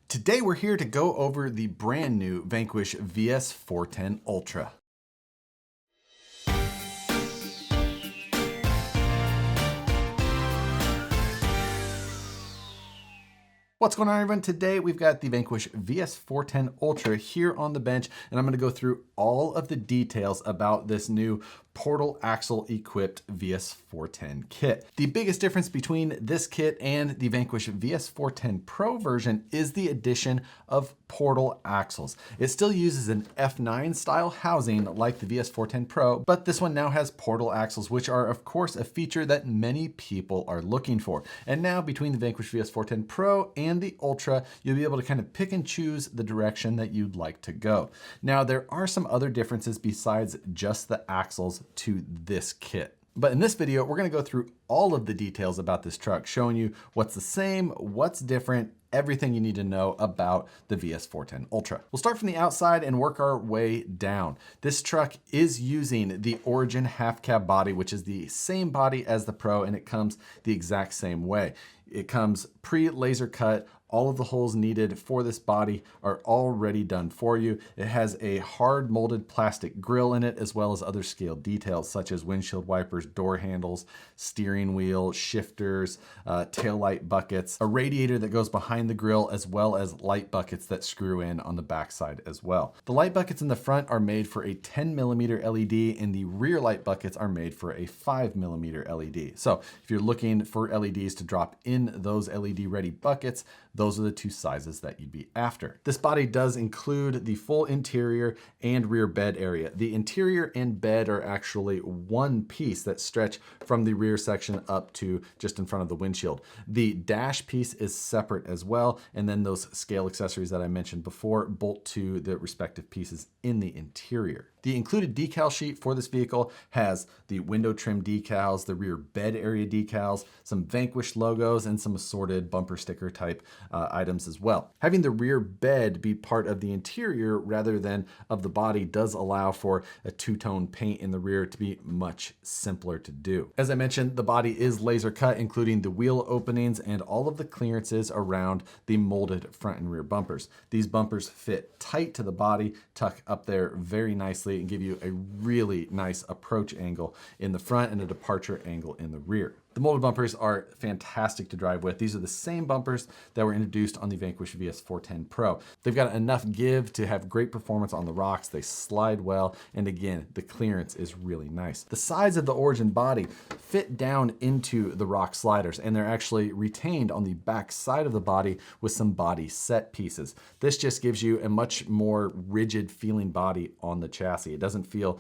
Today we're here to go over the brand new Vanquish VS4-10 Ultra. What's going on, everyone? Today we've got the Vanquish VS4-10 Ultra here on the bench, and I'm going to go through all of the details about this new portal axle equipped VS4-10 kit. The biggest difference between this kit and the Vanquish VS4-10 Pro version is the addition of portal axles. It still uses an F9 style housing like the VS4-10 Pro, but this one now has portal axles, which are of course a feature that many people are looking for. And now between the Vanquish VS4-10 Pro and the Ultra, you'll be able to kind of pick and choose the direction that you'd like to go. Now, there are some other differences besides just the axles to this kit. But in this video, we're going to go through all of the details about this truck, showing you what's the same, what's different, everything you need to know about the VS4-10 Ultra. We'll start from the outside and work our way down. This truck is using the Origin half cab body, which is the same body as the Pro, and it comes the exact same way. It comes pre-laser cut. All of the holes needed for this body are already done for you. It has a hard molded plastic grille in it, as well as other scaled details such as windshield wipers, door handles, steering wheel, shifters, tail light buckets, a radiator that goes behind the grille, as well as light buckets that screw in on the backside as well. The light buckets in the front are made for a 10mm LED, and the rear light buckets are made for a 5mm LED. So if you're looking for LEDs to drop in those LED ready buckets, those are the two sizes that you'd be after. This body does include the full interior and rear bed area. The interior and bed are actually one piece that stretch from the rear section up to just in front of the windshield. The dash piece is separate as well, and then those scale accessories that I mentioned before bolt to the respective pieces in the interior. The included decal sheet for this vehicle has the window trim decals, the rear bed area decals, some Vanquish logos, and some assorted bumper sticker type items as well. Having the rear bed be part of the interior rather than of the body does allow for a two-tone paint in the rear to be much simpler to do. As I mentioned, the body is laser cut, including the wheel openings and all of the clearances around the molded front and rear bumpers. These bumpers fit tight to the body, tuck up there very nicely, and give you a really nice approach angle in the front and a departure angle in the rear. The molded bumpers are fantastic to drive with. These are the same bumpers that were introduced on the Vanquish VS4-10 Pro. They've got enough give to have great performance on the rocks. They slide well, and again, the clearance is really nice. The sides of the Origin body fit down into the rock sliders, and they're actually retained on the back side of the body with some body set pieces. This just gives you a much more rigid feeling body on the chassis. It doesn't feel,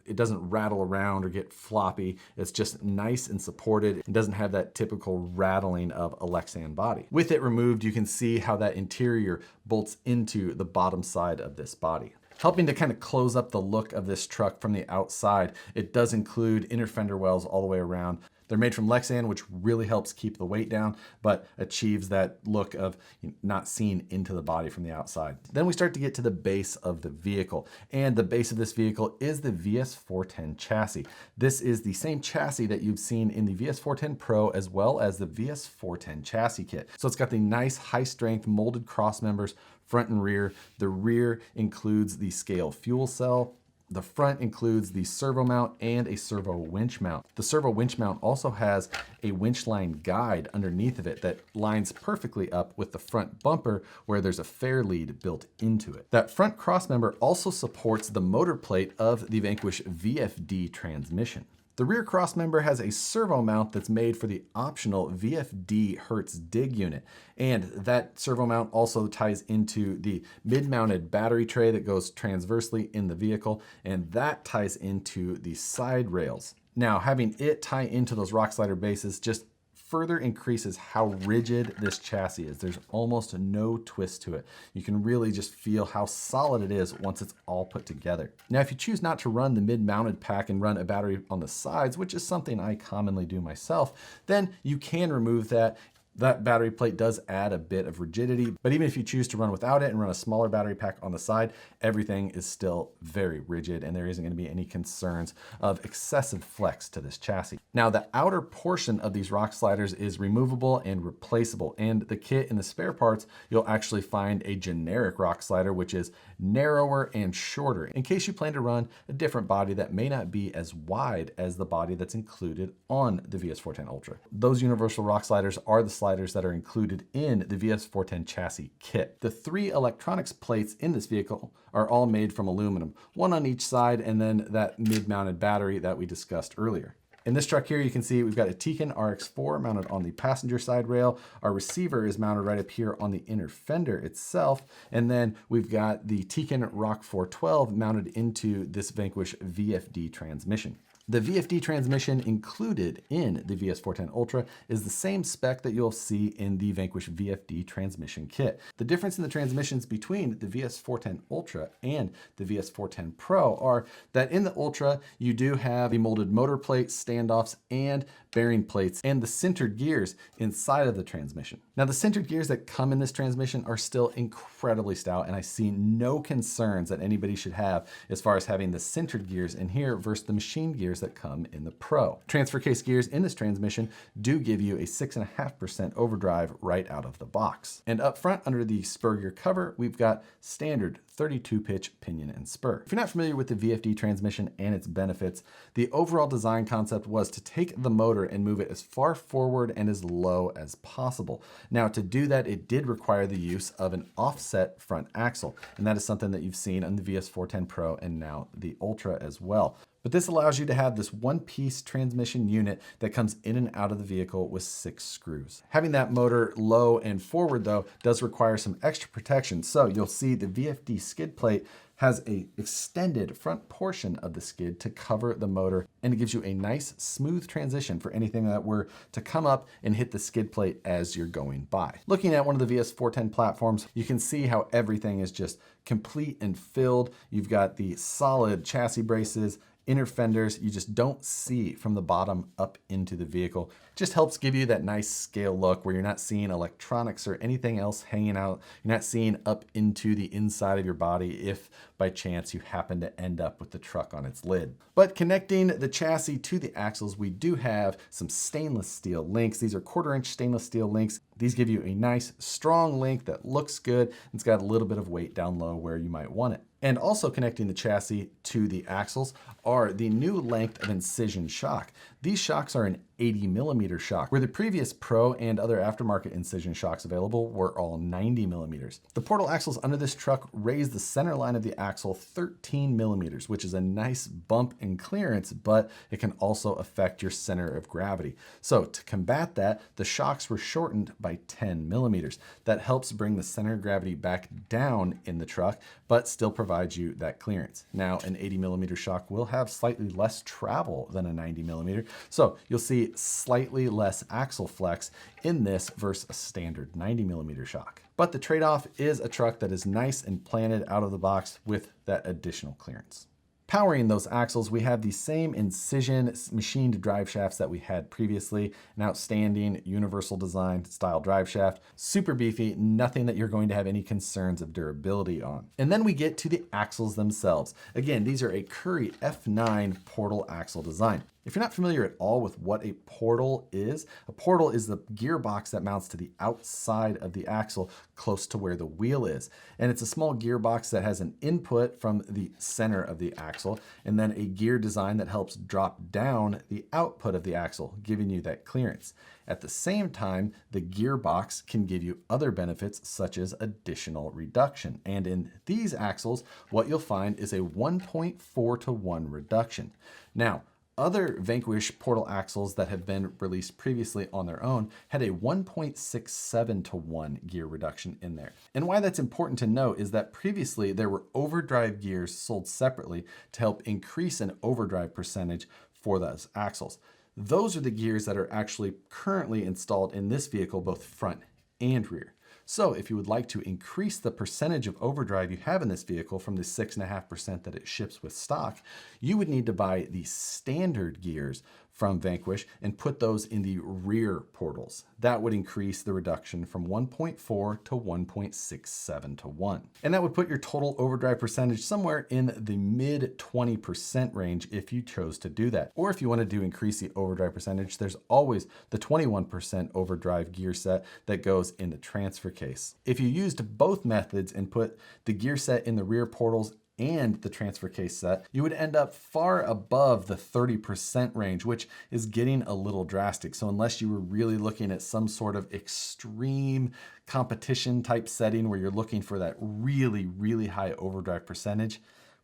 it doesn't rattle around or get floppy. It's just nice and supported. It doesn't have that typical rattling of a Lexan body. With it removed, you can see how that interior bolts into the bottom side of this body. Helping to kind of close up the look of this truck from the outside, it does include inner fender wells all the way around. They're made from Lexan, which really helps keep the weight down, but achieves that look of not seeing into the body from the outside. Then we start to get to the base of the vehicle, and the base of this vehicle is the VS4-10 chassis. This is the same chassis that you've seen in the VS4-10 Pro as well as the VS4-10 chassis kit. So it's got the nice high-strength molded cross members, front and rear. The rear includes the scale fuel cell. The front includes the servo mount and a servo winch mount. The servo winch mount also has a winch line guide underneath of it that lines perfectly up with the front bumper where there's a fair lead built into it. That front crossmember also supports the motor plate of the Vanquish VFD transmission. The rear crossmember has a servo mount that's made for the optional VFD Hertz dig unit. And that servo mount also ties into the mid-mounted battery tray that goes transversely in the vehicle, and that ties into the side rails. Now, having it tie into those rock slider bases just further increases how rigid this chassis is. There's almost no twist to it. You can really just feel how solid it is once it's all put together. Now, if you choose not to run the mid-mounted pack and run a battery on the sides, which is something I commonly do myself, then you can remove that That battery plate does add a bit of rigidity, but even if you choose to run without it and run a smaller battery pack on the side, everything is still very rigid and there isn't going to be any concerns of excessive flex to this chassis. Now, the outer portion of these rock sliders is removable and replaceable, and the kit and the spare parts, you'll actually find a generic rock slider, which is narrower and shorter in case you plan to run a different body that may not be as wide as the body that's included on the VS4-10 Ultra. Those universal rock sliders are the sliders that are included in the VS4-10 chassis kit. The 3 electronics plates in this vehicle are all made from aluminum, one on each side, and then that mid-mounted battery that we discussed earlier. In this truck here, you can see we've got a Tiken RX4 mounted on the passenger side rail. Our receiver is mounted right up here on the inner fender itself. And then we've got the Tiken ROK412 mounted into this Vanquish VFD transmission. The VFD transmission included in the VS4-10 Ultra is the same spec that you'll see in the Vanquish VFD transmission kit. The difference in the transmissions between the VS4-10 Ultra and the VS4-10 Pro are that in the Ultra, you do have the molded motor plate, standoffs, and bearing plates, and the sintered gears inside of the transmission. Now, the sintered gears that come in this transmission are still incredibly stout, and I see no concerns that anybody should have as far as having the sintered gears in here versus the machine gears that come in the Pro. Transfer case gears in this transmission do give you a 6.5% overdrive right out of the box. And up front under the spur gear cover, we've got standard 32 pitch pinion and spur. If you're not familiar with the VFD transmission and its benefits, the overall design concept was to take the motor and move it as far forward and as low as possible. Now, to do that, it did require the use of an offset front axle, and that is something that you've seen on the VS4-10 Pro and now the Ultra as well. But this allows you to have this one-piece transmission unit that comes in and out of the vehicle with 6 screws. Having that motor low and forward, though, does require some extra protection. So you'll see the VFD skid plate has a extended front portion of the skid to cover the motor, and it gives you a nice smooth transition for anything that were to come up and hit the skid plate as you're going by. Looking at one of the VS4-10 platforms, you can see how everything is just complete and filled. You've got the solid chassis braces, inner fenders, you just don't see from the bottom up into the vehicle. Just helps give you that nice scale look where you're not seeing electronics or anything else hanging out. You're not seeing up into the inside of your body if by chance you happen to end up with the truck on its lid. But connecting the chassis to the axles, we do have some stainless steel links. These are 1/4-inch stainless steel links. These give you a nice strong link that looks good. It's got a little bit of weight down low where you might want it. And also connecting the chassis to the axles are the new length of incision shock. These shocks are an 80mm shock, where the previous Pro and other aftermarket incision shocks available were all 90mm. The portal axles under this truck raise the center line of the axle 13mm, which is a nice bump in clearance, but it can also affect your center of gravity. So to combat that, the shocks were shortened by 10mm. That helps bring the center of gravity back down in the truck, but still provides you that clearance. Now, an 80mm shock will have slightly less travel than a 90mm, so you'll see slightly less axle flex in this versus a standard 90mm shock. But the trade-off is a truck that is nice and planted out of the box with that additional clearance. Powering those axles, we have the same incision machined drive shafts that we had previously, an outstanding universal design style drive shaft, super beefy, nothing that you're going to have any concerns of durability on. And then we get to the axles themselves. Again, these are a Currie F9 portal axle design. If you're not familiar at all with what a portal is the gearbox that mounts to the outside of the axle close to where the wheel is. And it's a small gearbox that has an input from the center of the axle and then a gear design that helps drop down the output of the axle, giving you that clearance. At the same time, the gearbox can give you other benefits such as additional reduction. And in these axles, what you'll find is a 1.4-to-1 reduction. Now, other Vanquish portal axles that have been released previously on their own had a 1.67-to-1 gear reduction in there. And why that's important to note is that previously there were overdrive gears sold separately to help increase an overdrive percentage for those axles. Those are the gears that are actually currently installed in this vehicle, both front and rear. So if you would like to increase the percentage of overdrive you have in this vehicle from the 6.5% that it ships with stock, you would need to buy the standard gears from Vanquish and put those in the rear portals. That would increase the reduction from 1.4 to 1.67 to 1. And that would put your total overdrive percentage somewhere in the mid 20% range if you chose to do that. Or if you wanted to increase the overdrive percentage, there's always the 21% overdrive gear set that goes in the transfer case. If you used both methods and put the gear set in the rear portals and the transfer case set, you would end up far above the 30% range, which is getting a little drastic. So unless you were really looking at some sort of extreme competition type setting where you're looking for that really, really high overdrive percentage,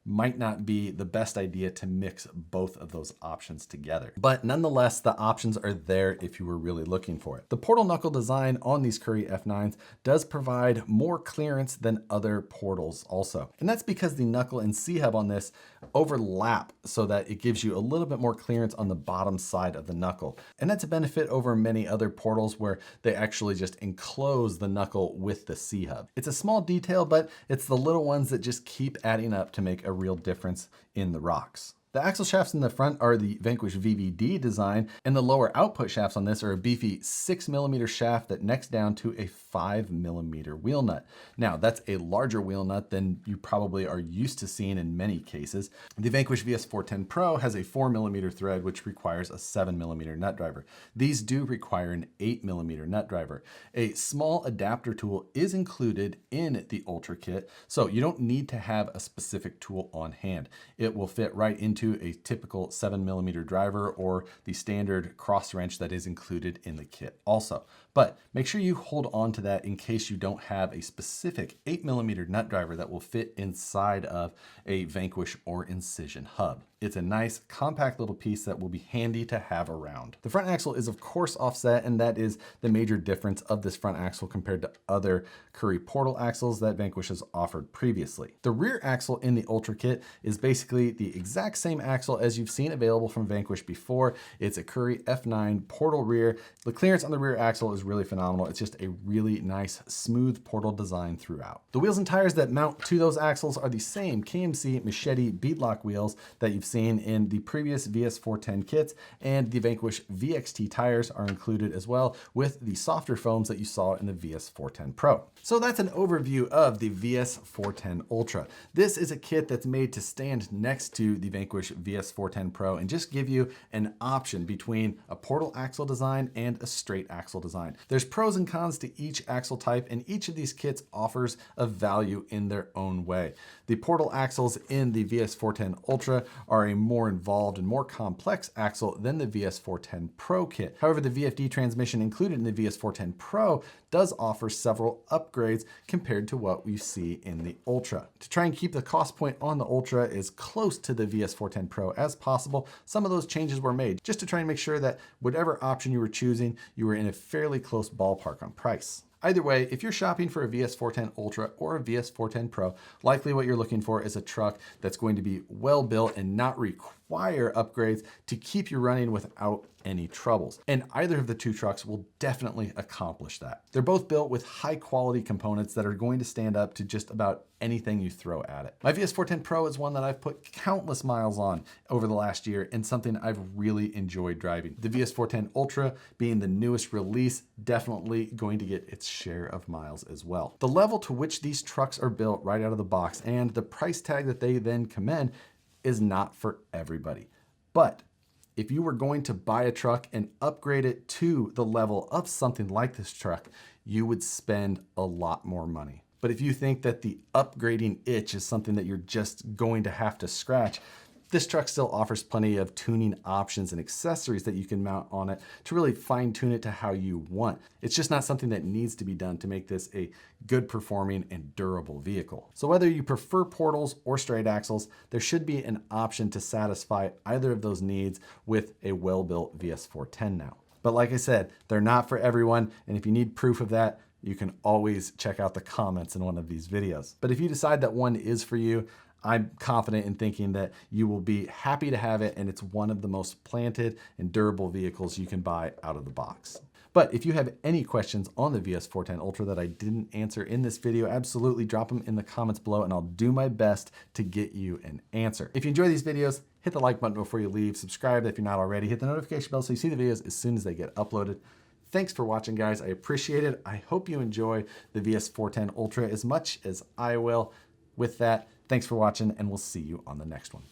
might not be the best idea to mix both of those options together. But nonetheless, the options are there if you were really looking for it. The portal knuckle design on these Curry F9s does provide more clearance than other portals also. And that's because the knuckle and C-hub on this overlap so that it gives you a little bit more clearance on the bottom side of the knuckle. And that's a benefit over many other portals where they actually just enclose the knuckle with the C-hub. It's a small detail, but it's the little ones that just keep adding up to make a real difference in the rocks. The axle shafts in the front are the Vanquish VVD design, and the lower output shafts on this are a beefy 6mm shaft that necks down to a 5mm wheel nut. Now, that's a larger wheel nut than you probably are used to seeing in many cases. The Vanquish VS4-10 Pro has a 4mm thread, which requires a 7mm nut driver. These do require an 8mm nut driver. A small adapter tool is included in the Ultra kit, so you don't need to have a specific tool on hand. It will fit right into a typical 7mm driver or the standard cross wrench that is included in the kit also. But make sure you hold on to that in case you don't have a specific 8mm nut driver that will fit inside of a Vanquish or Incision hub. It's a nice compact little piece that will be handy to have around. The front axle is of course offset, and that is the major difference of this front axle compared to other Curry portal axles that Vanquish has offered previously. The rear axle in the Ultra kit is basically the exact same axle as you've seen available from Vanquish before. It's a Curry F9 portal rear. The clearance on the rear axle is really phenomenal. It's just a really nice, smooth portal design throughout. The wheels and tires that mount to those axles are the same KMC Machete beadlock wheels that you've seen in the previous VS4-10 kits, and the Vanquish VXT tires are included as well with the softer foams that you saw in the VS4-10 Pro. So that's an overview of the VS4-10 Ultra. This is a kit that's made to stand next to the Vanquish VS4-10 Pro and just give you an option between a portal axle design and a straight axle design. There's pros and cons to each axle type, and each of these kits offers a value in their own way. The portal axles in the VS4-10 Ultra are a more involved and more complex axle than the VS4-10 Pro kit. However, the VFD transmission included in the VS4-10 Pro does offer several upgrades compared to what we see in the Ultra. To try and keep the cost point on the Ultra as close to the VS4-10 Pro as possible, some of those changes were made just to try and make sure that whatever option you were choosing, you were in a fairly close ballpark on price. Either way, if you're shopping for a VS4-10 Ultra or a VS4-10 Pro, likely what you're looking for is a truck that's going to be well built and not require upgrades to keep you running without any troubles. And either of the two trucks will definitely accomplish that. They're both built with high quality components that are going to stand up to just about anything you throw at it. My VS4-10 Pro is one that I've put countless miles on over the last year and something I've really enjoyed driving. The VS4-10 Ultra, being the newest release, definitely going to get its share of miles as well. The level to which these trucks are built right out of the box and the price tag that they then command is not for everybody. But if you were going to buy a truck and upgrade it to the level of something like this truck, you would spend a lot more money. But if you think that the upgrading itch is something that you're just going to have to scratch, this truck still offers plenty of tuning options and accessories that you can mount on it to really fine tune it to how you want. It's just not something that needs to be done to make this a good performing and durable vehicle. So whether you prefer portals or straight axles, there should be an option to satisfy either of those needs with a well-built VS4-10 now. But like I said, they're not for everyone, and if you need proof of that, you can always check out the comments in one of these videos. But if you decide that one is for you, I'm confident in thinking that you will be happy to have it, and it's one of the most planted and durable vehicles you can buy out of the box. But if you have any questions on the VS4-10 Ultra that I didn't answer in this video, absolutely drop them in the comments below and I'll do my best to get you an answer. If you enjoy these videos, hit the like button before you leave, subscribe if you're not already, hit the notification bell so you see the videos as soon as they get uploaded. Thanks for watching, guys. I appreciate it. I hope you enjoy the VS4-10 Ultra as much as I will. With that, thanks for watching, and we'll see you on the next one.